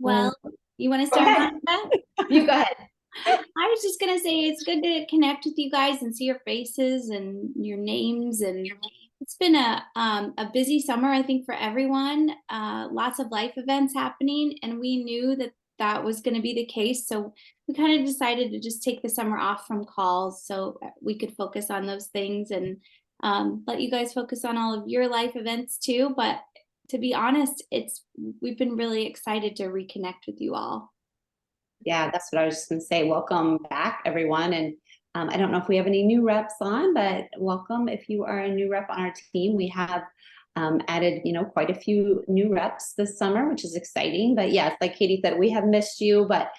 Well, you want to Go start, ahead. Monica? You go ahead. I was just gonna say it's good to connect with you guys and see your faces and your names, and it's been a busy summer, I think, for everyone. Lots of life events happening, and we knew that that was going to be the case. So we kind of decided to just take the summer off from calls so we could focus on those things and let you guys focus on all of your life events too. But to be honest, we've been really excited to reconnect with you all. Yeah, that's what I was just going to say. Welcome back, everyone. And I don't know if we have any new reps on, but welcome if you are a new rep on our team. We have added, quite a few new reps this summer, which is exciting. But yes, like Katie said, we have missed you, but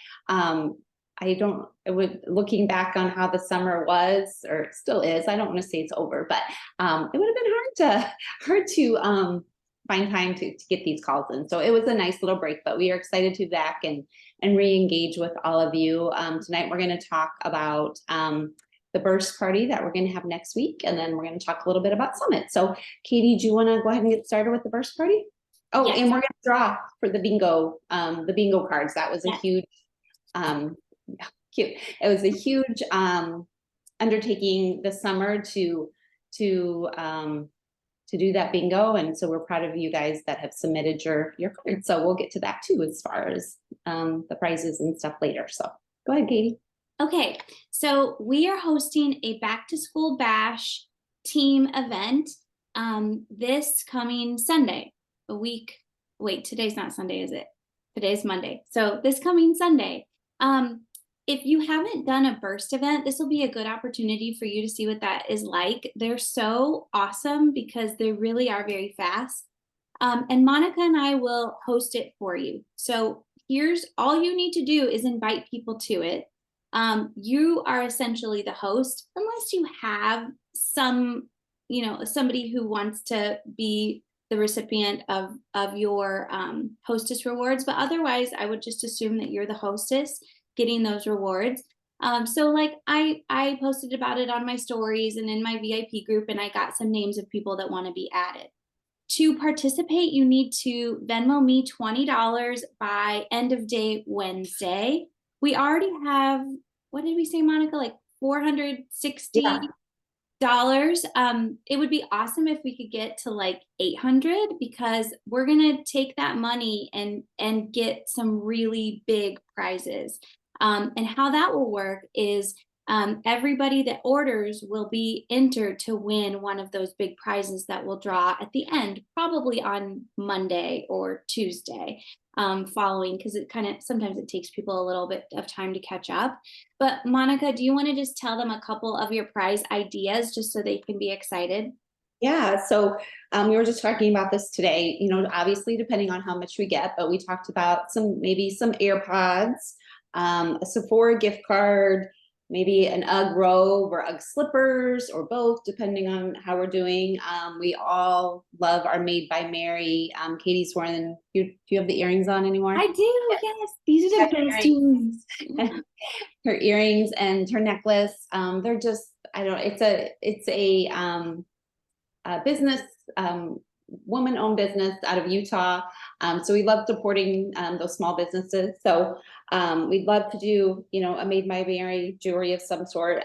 looking back on how the summer was, or still is, I don't want to say it's over, but it would have been hard to find time to get these calls in. So it was a nice little break, but we are excited to be back and re-engage with all of you. Tonight we're going to talk about the burst party that we're going to have next week, and then we're going to talk a little bit about Summit. So Katie, do you want to go ahead and get started with the burst party? Oh, yes. And we're going to draw for the bingo cards. That was a huge, cute. It was a huge undertaking this summer to do that bingo. And so we're proud of you guys that have submitted your cards. So we'll get to that too, as far as the prizes and stuff later. So go ahead, Katie. Okay, so we are hosting a back to school bash team event this coming Sunday, today's not Sunday, is it? Today's Monday. So this coming Sunday. If you haven't done a burst event, this will be a good opportunity for you to see what that is like. They're so awesome because they really are very fast. And Monica and I will host it for you. So here's all you need to do is invite people to it. You are essentially the host, unless you have somebody who wants to be the recipient of your hostess rewards. But otherwise, I would just assume that you're the hostess getting those rewards. So like I posted about it on my stories and in my VIP group, and I got some names of people that want to be added. To participate, you need to Venmo me $20 by end of day Wednesday. We already have, what did we say, Monica? Like $460. It would be awesome if we could get to like 800, because we're gonna take that money and get some really big prizes. And how that will work is everybody that orders will be entered to win one of those big prizes that we'll draw at the end, probably on Monday or Tuesday following, because sometimes it takes people a little bit of time to catch up. But Monica, do you want to just tell them a couple of your prize ideas just so they can be excited? Yeah, so we were just talking about this today, obviously depending on how much we get, but we talked about maybe some AirPods, a Sephora gift card, maybe an UGG robe or UGG slippers, or both, depending on how we're doing. We all love our Made by Mary. Katie's wearing, do you have the earrings on anymore? I do, yes. These are the best earrings. Her earrings and her necklace. They're just, I don't know, it's a business, woman-owned business out of Utah. So we love supporting those small businesses. So we'd love to do, a Made by Mary jewelry of some sort.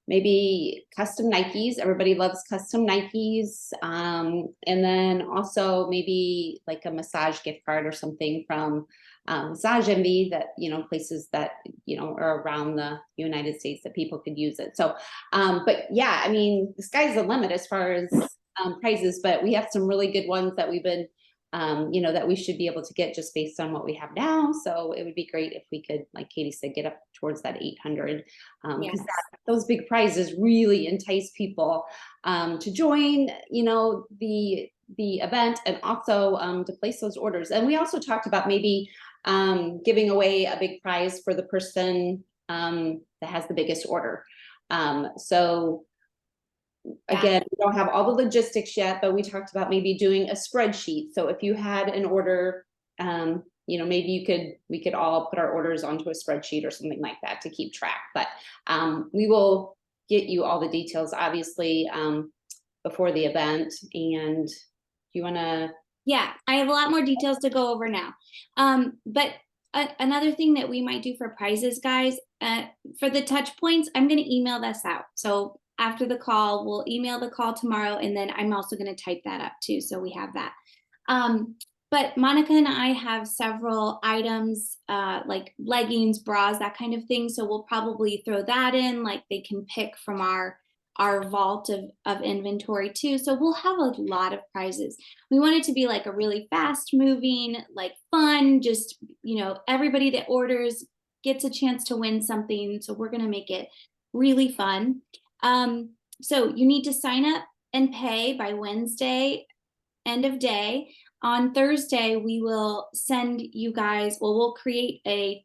Maybe custom Nikes. Everybody loves custom Nikes. And then also maybe like a massage gift card or something from Massage Envy, that, places that, are around the United States that people could use it. So, but yeah, I mean, the sky's the limit as far as prizes, but we have some really good ones that we've been, that we should be able to get just based on what we have now. So it would be great if we could, like Katie said, get up towards that 800, because those big prizes really entice people to join, the event, and also to place those orders. And we also talked about maybe giving away a big prize for the person that has the biggest order. So again, we don't have all the logistics yet, but we talked about maybe doing a spreadsheet. So if you had an order, maybe we could all put our orders onto a spreadsheet or something like that to keep track. But we will get you all the details, obviously, before the event. And do you want to? Yeah, I have a lot more details to go over now. But Another thing that we might do for prizes, guys, for the touch points, I'm going to email this out. So after the call, we'll email the call tomorrow, and then I'm also going to type that up too, so we have that. But Monica and I have several items, like leggings, bras, that kind of thing. So we'll probably throw that in, like they can pick from our vault of inventory too. So we'll have a lot of prizes. We want it to be like a really fast moving, like fun, just, everybody that orders gets a chance to win something. So we're going to make it really fun. So you need to sign up and pay by Wednesday, end of day. On Thursday, we will send you guys, we'll create a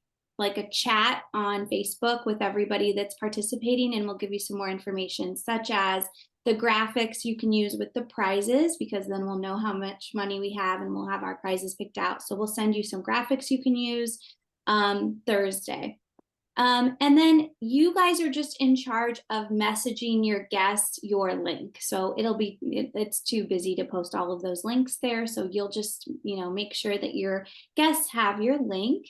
chat on Facebook with everybody that's participating, and we'll give you some more information, such as the graphics you can use with the prizes, because then we'll know how much money we have and we'll have our prizes picked out. So we'll send you some graphics you can use Thursday. And then you guys are just in charge of messaging your guests your link. So it's too busy to post all of those links there. So you'll just, make sure that your guests have your link.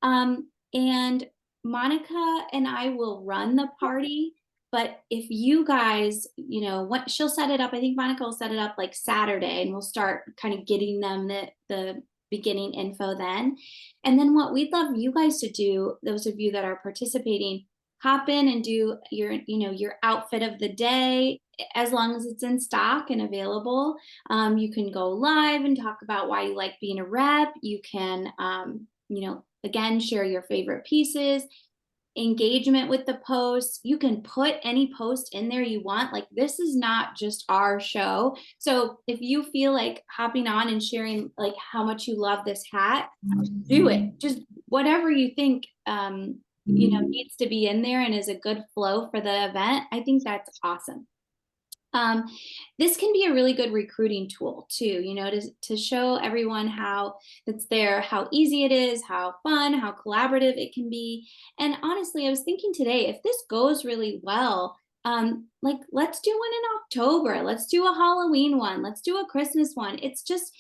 And Monica and I will run the party. But if you guys, what she'll set it up, I think Monica will set it up like Saturday, and we'll start kind of getting them the beginning info then. And then what we'd love you guys to do, those of you that are participating, hop in and do your outfit of the day, as long as it's in stock and available. You can go live and talk about why you like being a rep. You can, again, share your favorite pieces, engagement with the posts. You can put any post in there you want. Like, this is not just our show. So if you feel like hopping on and sharing like how much you love this hat, do it. Just whatever you think needs to be in there and is a good flow for the event. I think that's awesome. This can be a really good recruiting tool too, to show everyone how it's there, how easy it is, how fun, how collaborative it can be. And honestly, I was thinking today, if this goes really well, let's do one in October. Let's do a Halloween one. Let's do a Christmas one. It's just,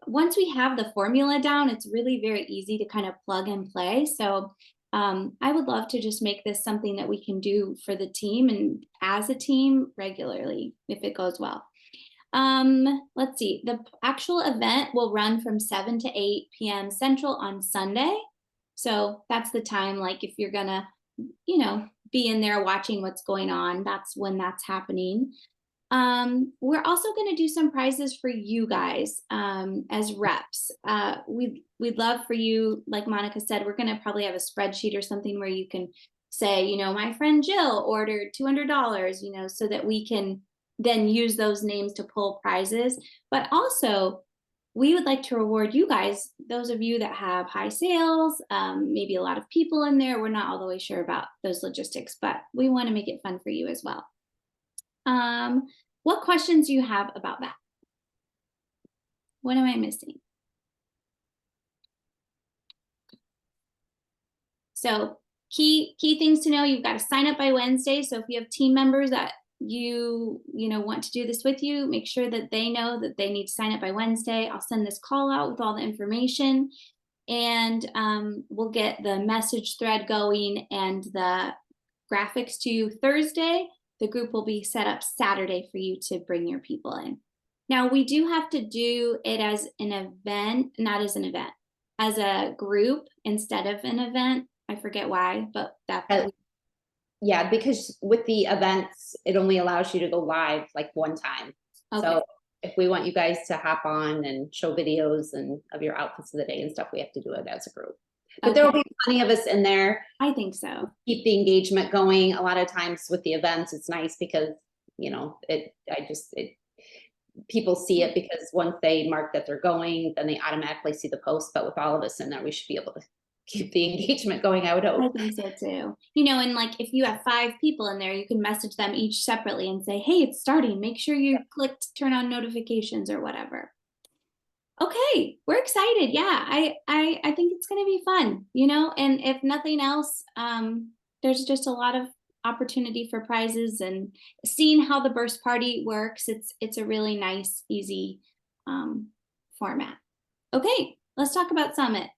once we have the formula down, it's really very easy to kind of plug and play. So I would love to just make this something that we can do for the team and as a team regularly if it goes well. Let's see. The actual event will run from 7 to 8 p.m. Central on Sunday. So that's the time, like if you're gonna, be in there watching what's going on, that's when that's happening. We're also going to do some prizes for you guys as reps. We'd love for you, like Monica said, we're going to probably have a spreadsheet or something where you can say, my friend Jill ordered $200, so that we can then use those names to pull prizes. But also, we would like to reward you guys, those of you that have high sales, maybe a lot of people in there. We're not all the way sure about those logistics, but we want to make it fun for you as well. What questions do you have about that? What am I missing? So key things to know, you've got to sign up by Wednesday. So if you have team members that you want to do this with you, make sure that they know that they need to sign up by Wednesday. I'll send this call out with all the information, and we'll get the message thread going and the graphics to you Thursday. The group will be set up Saturday for you to bring your people in. Now, we do have to do it as an event, not as an event, as a group instead of an event. I forget why, but that's yeah, because with the events, it only allows you to go live like one time. Okay. So if we want you guys to hop on and show videos and of your outfits of the day and stuff, we have to do it as a group. But okay, there will be plenty of us in there. I think so. Keep the engagement going. A lot of times with the events, it's nice because, people see it because once they mark that they're going, then they automatically see the post. But with all of us in there, we should be able to keep the engagement going, I would hope. I think so too. And like if you have 5 people in there, you can message them each separately and say, hey, it's starting. Make sure you clicked turn on notifications or whatever. Okay, we're excited. Yeah, I think it's going to be fun, and if nothing else, there's just a lot of opportunity for prizes, and seeing how the burst party works, it's a really nice, easy format. Okay, let's talk about Summit.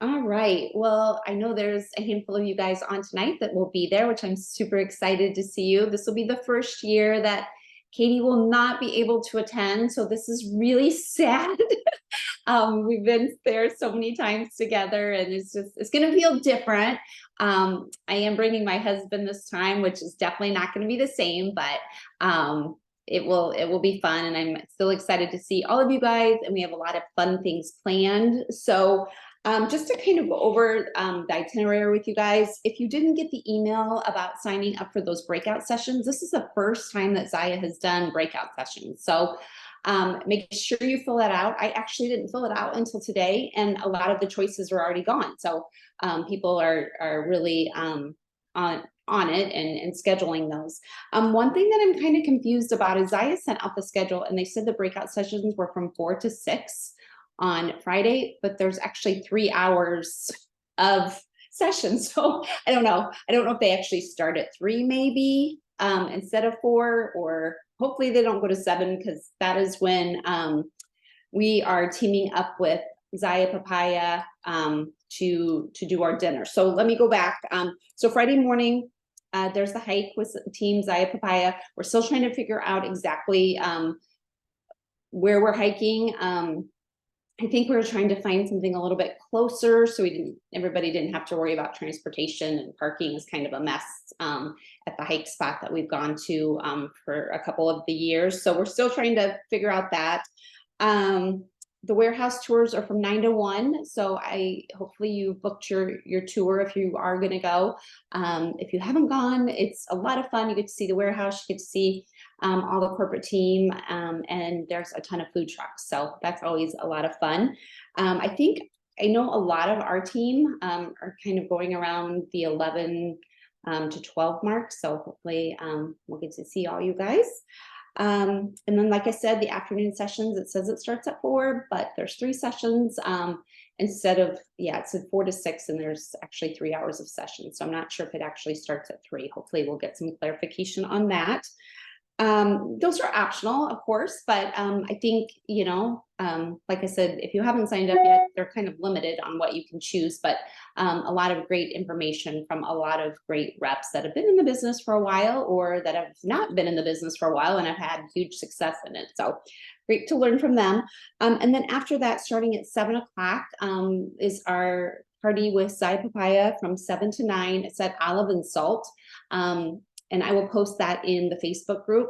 All right. Well, I know there's a handful of you guys on tonight that will be there, which I'm super excited to see you. This will be the first year that Katie will not be able to attend. So this is really sad. We've been there so many times together and it's going to feel different. I am bringing my husband this time, which is definitely not going to be the same, but it will be fun. And I'm still excited to see all of you guys. And we have a lot of fun things planned. So just to kind of go over the itinerary with you guys, if you didn't get the email about signing up for those breakout sessions, this is the first time that Zaya has done breakout sessions. So make sure you fill that out. I actually didn't fill it out until today, and a lot of the choices are already gone. So people are really on it and scheduling those. One thing that I'm kind of confused about is Zaya sent out the schedule and they said the breakout sessions were from 4 to 6 on Friday, but there's actually 3 hours of sessions. So I don't know. I don't know if they actually start at 3 maybe instead of 4, or hopefully they don't go to 7, because that is when we are teaming up with Zaya Papaya to do our dinner. So let me go back. So Friday morning, there's the hike with Team Zaya Papaya. We're still trying to figure out exactly where we're hiking. I think we were trying to find something a little bit closer so everybody didn't have to worry about transportation, and parking is kind of a mess at the hike spot that we've gone to for a couple of the years. So we're still trying to figure out that. The warehouse tours are from 9 to 1. So hopefully you booked your tour if you are going to go. If you haven't gone, it's a lot of fun. You get to see the warehouse, you get to see all the corporate team, and there's a ton of food trucks. So that's always a lot of fun. I know a lot of our team are kind of going around the 11 to 12 mark. So hopefully we'll get to see all you guys. And then, like I said, the afternoon sessions, it says it starts at 4, but there's 3 sessions instead of, it said 4 to 6, and there's actually 3 hours of sessions. So I'm not sure if it actually starts at 3. Hopefully we'll get some clarification on that. Those are optional, of course, but I think, like I said, if you haven't signed up yet, they're kind of limited on what you can choose, but a lot of great information from a lot of great reps that have been in the business for a while, or that have not been in the business for a while and have had huge success in it. So great to learn from them. And then after that, starting at 7 o'clock is our party with Zaya Papaya from 7 to 9. It's at Olive and Salt. And I will post that in the Facebook group.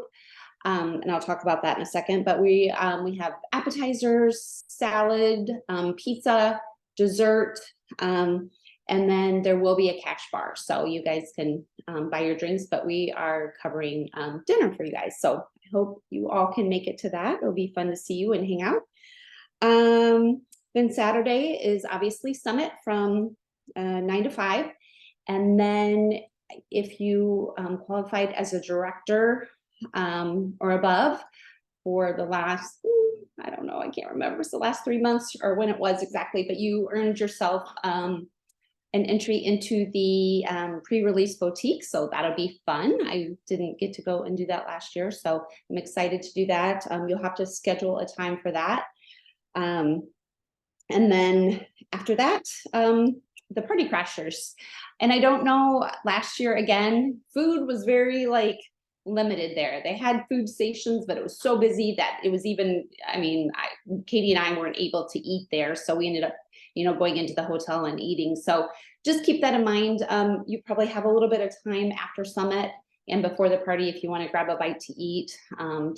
And I'll talk about that in a second. But we have appetizers, salad, pizza, dessert, and then there will be a cash bar. So you guys can buy your drinks, but we are covering dinner for you guys. So I hope you all can make it to that. It'll be fun to see you and hang out. Then Saturday is obviously Summit from 9 to 5. And then if you qualified as a director or above for the last, I don't know, I can't remember, it's the last 3 months or when it was exactly, but you earned yourself an entry into the pre-release boutique. So that'll be fun. I didn't get to go and do that last year, so I'm excited to do that. You'll have to schedule a time for that. And then after that, the Party Crashers. And I don't know, last year, again, food was very limited there. They had food stations, but it was so busy that it was even, Katie and I weren't able to eat there. So we ended up, going into the hotel and eating. So just keep that in mind. You probably have a little bit of time after Summit and before the party if you want to grab a bite to eat.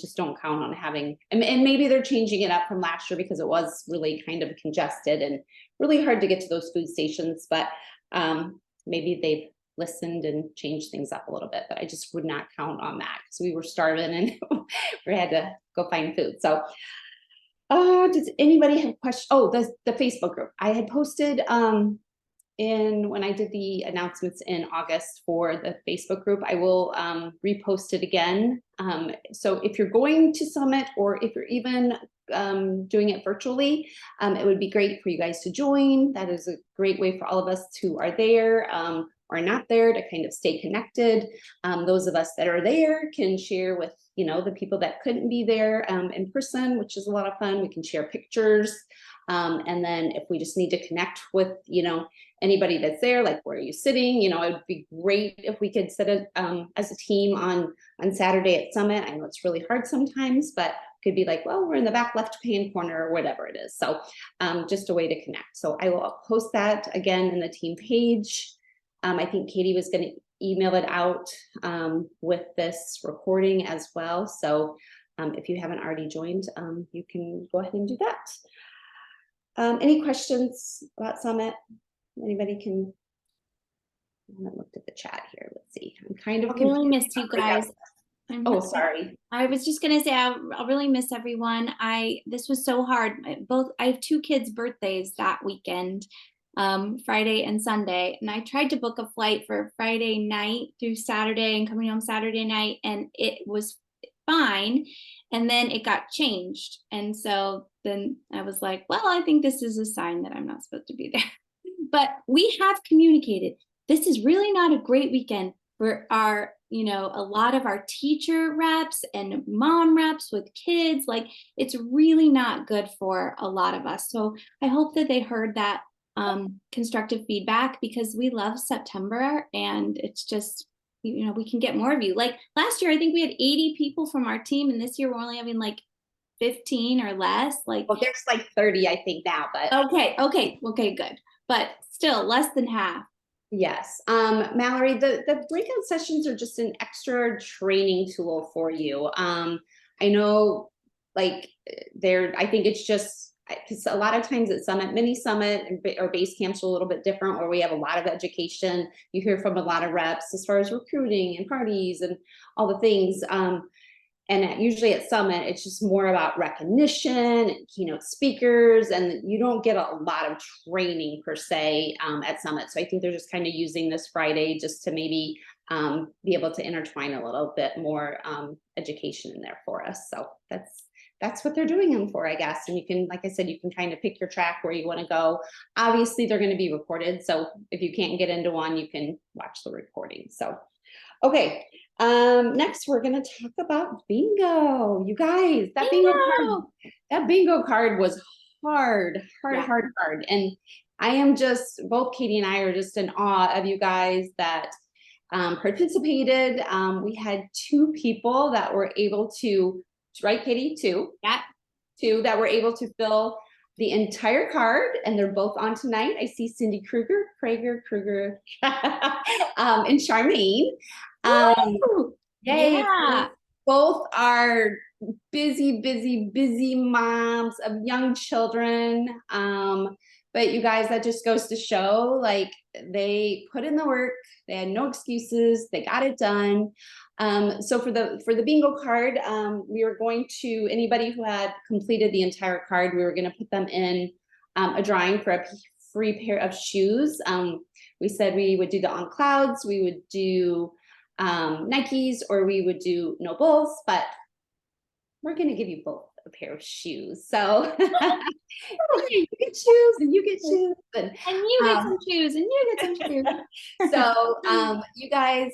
Just don't count on having, and maybe they're changing it up from last year because it was really kind of congested and really hard to get to those food stations, but maybe they've listened and changed things up a little bit, but I just would not count on that because we were starving and we had to go find food. So does anybody have questions? Oh, the Facebook group. I had posted when I did the announcements in August for the Facebook group. I will repost it again. So if you're going to Summit, or if you're even doing it virtually, it would be great for you guys to join. That is a great way for all of us who are there. are not there to kind of stay connected. Those of us that are there can share with, the people that couldn't be there in person, which is a lot of fun. We can share pictures. And then if we just need to connect with, anybody that's there, like, where are you sitting? It would be great if we could sit as a team on Saturday at Summit. I know it's really hard sometimes, but could be like, well, we're in the back left-hand corner or whatever it is. So just a way to connect. So I will post that again in the team page. I think Katie was going to email it out with this recording as well. So if you haven't already joined, you can go ahead and do that. Any questions about Summit? Anybody can? I haven't looked at the chat here. Let's see. I'm kind of I really missed you guys. Oh, sorry. I was just gonna say I'll really miss everyone. This was so hard. I have 2 kids' birthdays that weekend, Friday and Sunday, and I tried to book a flight for Friday night through Saturday and coming home Saturday night, and it was fine, and then it got changed, and so then I was like, well, I think this is a sign that I'm not supposed to be there. But we have communicated. This is really not a great weekend for our, a lot of our teacher reps and mom reps with kids. Like, it's really not good for a lot of us. So I hope that they heard that constructive feedback, because we love September, and it's just, we can get more of you. Like last year, I think we had 80 people from our team, and this year we're only having like 15 or less. Like, well, there's like 30, I think, now, but okay, good. But still less than half. Yes. Mallory, the breakout sessions are just an extra training tool for you. I know, like, I think it's just, because a lot of times at Summit, mini Summit or base camps are a little bit different, where we have a lot of education. You hear from a lot of reps as far as recruiting and parties and all the things. And usually at Summit, it's just more about recognition and keynote speakers, and you don't get a lot of training per se at Summit. So I think they're just kind of using this Friday just to maybe be able to intertwine a little bit more education in there for us. So that's what they're doing them for, I guess. And you can, like I said, you can kind of pick your track where you want to go. Obviously, they're going to be recorded. So if you can't get into one, you can watch the recording. So, okay. Next we're going to talk about bingo. You guys, that bingo card was hard. And I am just, both Katie and I are just in awe of you guys that participated. We had 2 people that were able to, right, Katie? 2? Yeah. 2 that were able to fill the entire card, and they're both on tonight. I see Cindy Kruger, and Charmaine. Yay. Yeah. Both are busy moms of young children. But you guys, that just goes to show, like, they put in the work, they had no excuses, they got it done. So for the bingo card, we were going to, anybody who had completed the entire card, we were going to put them in a drawing for a free pair of shoes. We said we would do the On Clouds, we would do Nikes, or we would do No Bulls, but we're going to give you both a pair of shoes. So you get shoes and you get shoes and you get some shoes and you get some shoes. So you guys,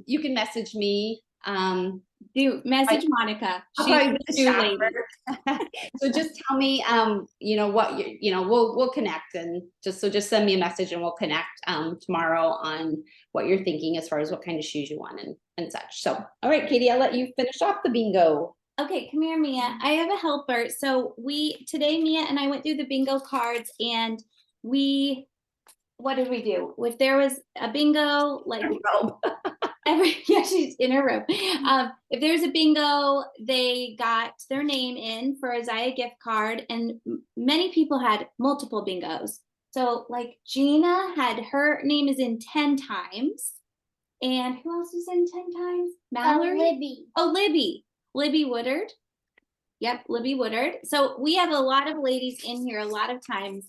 you can message me. Message Monica. She's the shopper. So just tell me, what we'll connect, and just send me a message and we'll connect tomorrow on what you're thinking as far as what kind of shoes you want and such. So, all right, Katie, I'll let you finish off the bingo. Okay, come here, Mia. I have a helper. So today, Mia and I went through the bingo cards, and what did we do? If there was a bingo, like she's in her room. If there's a bingo, they got their name in for a Zaya gift card, and many people had multiple bingos. So like Gina her name is in 10 times. And who else is in 10 times? Mallory? Libby. Oh, Libby Woodard. Yep, Libby Woodard. So we have a lot of ladies in here a lot of times.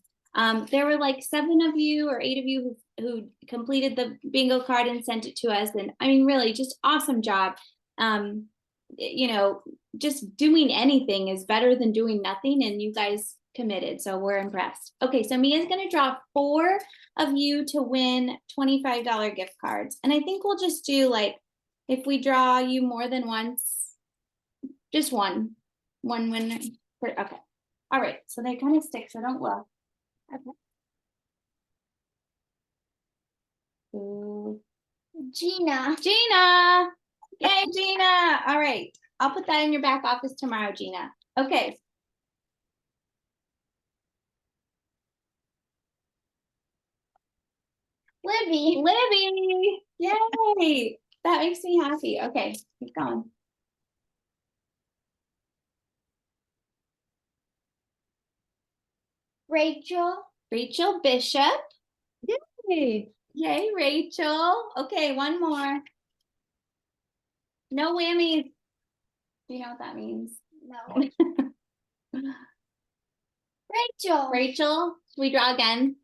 There were like 7 of you or 8 of you who completed the bingo card and sent it to us. And I mean, really just awesome job. Just doing anything is better than doing nothing. And you guys committed, so we're impressed. Okay, so Mia's gonna draw 4 of you to win $25 gift cards. And I think we'll just do like, if we draw you more than once, just one winner. Okay. All right, so they kind of stick, so don't look. Okay. Ooh. Gina. Gina. Yay, Gina. All right. I'll put that in your back office tomorrow, Gina. Okay. Libby. Libby. Yay. That makes me happy. Okay, keep going. Rachel. Rachel Bishop. Yay. Yay, Rachel. Okay, one more. No whammies. Do you know what that means? No. Rachel. Rachel, should we draw again?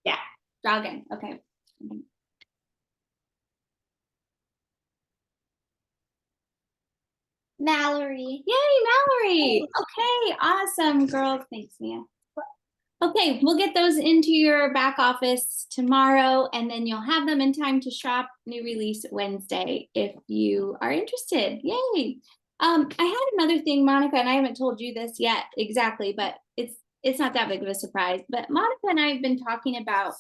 Yeah. Draw again. Okay. Mallory. Yay, Mallory. Okay, awesome, girls. Thanks, Mia. Okay, we'll get those into your back office tomorrow, and then you'll have them in time to shop new release Wednesday if you are interested. Yay. I had another thing, Monica, and I haven't told you this yet exactly, but it's not that big of a surprise. But Monica and I have been talking about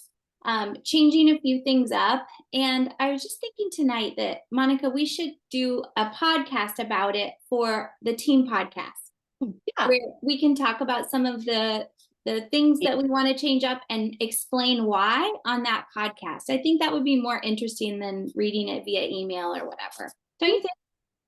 changing a few things up, and I was just thinking tonight that, Monica, we should do a podcast about it for the team podcast. Yeah. Where we can talk about some of the things that we want to change up and explain why on that podcast. I think that would be more interesting than reading it via email or whatever. Don't you think?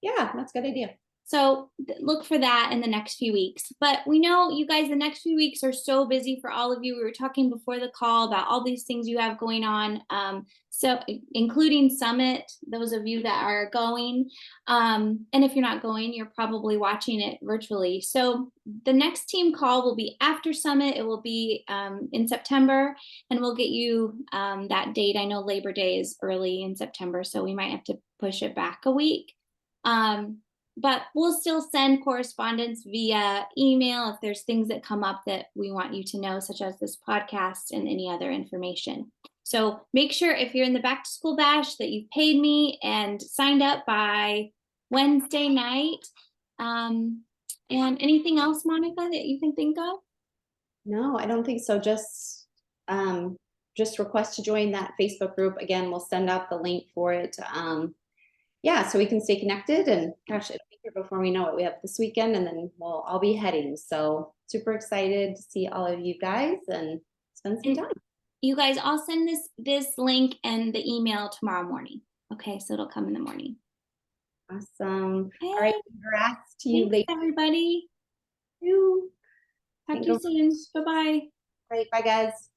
Yeah, that's a good idea. So look for that in the next few weeks. But we know you guys, the next few weeks are so busy for all of you. We were talking before the call about all these things you have going on. So including Summit, those of you that are going. And if you're not going, you're probably watching it virtually. So the next team call will be after Summit. It will be in September, and we'll get you that date. I know Labor Day is early in September, so we might have to push it back a week. But we'll still send correspondence via email if there's things that come up that we want you to know, such as this podcast and any other information. So make sure if you're in the back to school bash that you've paid me and signed up by Wednesday night. And anything else, Monica, that you can think of? No, I don't think so. Just request to join that Facebook group. Again, we'll send out the link for it. Yeah, so we can stay connected, and gosh, it'll be here before we know it. We have this weekend, and then we'll all be heading. So super excited to see all of you guys and spend some time. You guys, I'll send this link and the email tomorrow morning. Okay, so it'll come in the morning. Awesome. Hey, all right, congrats to you, thanks, everybody. ladies. Talk to you soon. Bye-bye. All right, bye guys.